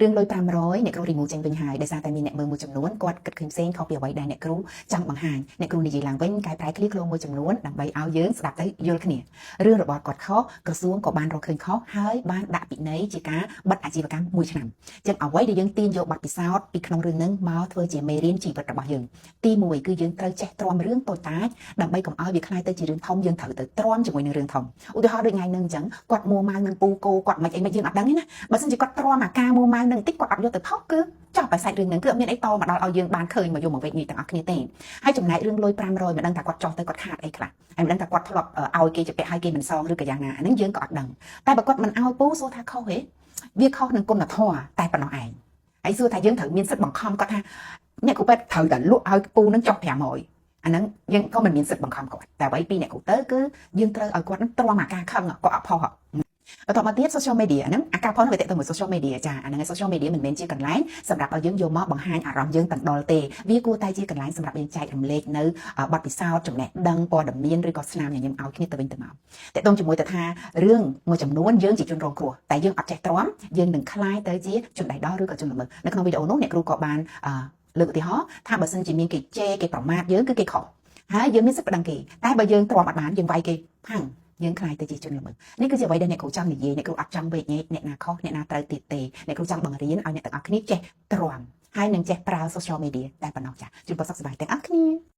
រឿងលុយ500អ្នកគ្រូរីមូចេញវិញហើយដោយសារតែមានអ្នកមើលមួយចំនួនគាត់គិតឃើញផ្សេងខុសពីអ្វីដែលអ្នកគ្រូចង់បង្ហាញអ្នកគ្រូនិយាយឡើងវិញកែប្រែឃ្លីឃ្លោមួយចំនួនដើម្បីឲ្យយើងស្ដាប់ទៅយល់គ្នារឿងរបស់គាត់ខុសក្រសួងក៏បានរកឃើញខុសហើយបានដាក់ពិន័យជាការបិទអាជីវកម្ម1ឆ្នាំចឹងអ្វីដែលយើងទាញយកបទពិសោធន៍ពីក្នុងរឿងហ្នឹងមកធ្វើជាមេរៀនជីវិតរបស់យើងទី1គឺយើងត្រូវចេះទ្រាំរឿងតូចតាចដើម្បីកុំឲ្យវាក្លាយទៅជារឿងធំយើងត្រូវទៅទ្រាំជាមួយនឹងរឿងធំឧទាហរណ៍ដូចថ្ងៃហ្នឹងអញ្ចឹងគាត់មួម៉ៅនឹងពូគោគាត់មិនអីមិនយើងអត់ដឹងទេណាបើមិនជាគាត់ទ្រាំអាការមួម៉ៅនឹងតិចគាត់អត់យកទៅផុសគឺចប់តែសាច់រឿងហ្នឹងគឺអត់មានអីតមកដល់ឲ្យយើងបានឃើញមកយកមកវេកញីទាំងអស់គ្នាទេហើយចំណែករឿងលុយ500មិនដឹងថាគាត់ចោះទៅគាត់ខាតអីខ្លះហើយមិនដឹងថាគាត់ធ្លាប់ឲ្យគេជាពាក់ឲ្យគេមិនសងឬក៏យ៉ាងណាអាហ្នឹងយើងក៏អត់ដឹងតែបើគាត់មិនឲ្យពូសួរថាខុសហេវាខុសនឹងគុណធម៌តែប៉ុណ្ណោះឯងហើយសួរថាយើងត្រូវមានសិទ្ធិបង្ខំគាត់ថាអ្នកគ្រូពេទ្យត្រូវតែលក់ឲ្យពូនឹងចុះ500អាហ្នឹងយើងក៏មិនមានសិទ្ធិបង្ខំគាត់តែអ្វីពីអ្នកគ្រូទៅគឺយើងត្រូវឲ្យគាត់នឹងទ្រាំអាការខឹងគាត់អត់ផុសបន្តមកទៀត social media ហ្នឹងអាការផុសនឹងវាតទៅមួយ social media ចាអាហ្នឹង social media មិនមែនជាកន្លែងសម្រាប់ឲ្យយើងយកមកបង្ហាញអារម្មណ៍យើងទាំងដុលទេវាគួរតែជាកន្លែងសម្រាប់យើងចែករំលែកនៅបទពិសោធន៍ចំណេះដឹងព័ត៌មានឬក៏ស្នាមញញឹមឲ្យគ្នាទៅវិញទៅមកតើតោងជាមួយទៅថារឿងមួយចំនួនយើងជាជនរងគ្រោះតែយើងអត់ចេះទ្រាំយើងនឹងคล้ายទៅជាជនដៃដល់ឬក៏ជនល្មើសនៅក្នុងវីដេអូនោះអ្នកគ្រូក៏បានលើកឧទាហរណ៍ថាបើសិនជាមានគេជេរគេប្រមាថយើងគឺគេខុសហើយយើងមានសិទ្ធិប្តឹងគេតែបើយើងទ្រាំអត់បានយើងវាយគេផាំងយើងខ្លាយទៅជាជនល្មើសនេះគឺជាអ្វីដែលអ្នកគ្រូចង់និយាយអ្នកគ្រូអត់ចង់វេកញែកអ្នកណាខុសអ្នកណាត្រូវទៀតទេអ្នកគ្រូចង់បង្រៀនឲ្យអ្នកទាំងអស់គ្នាចេះទ្រាំហើយនឹងចេះប្រើ social media តែប៉ុណ្ណោះចាជូនពរសុខសប្បាយទាំងអស់គ្នា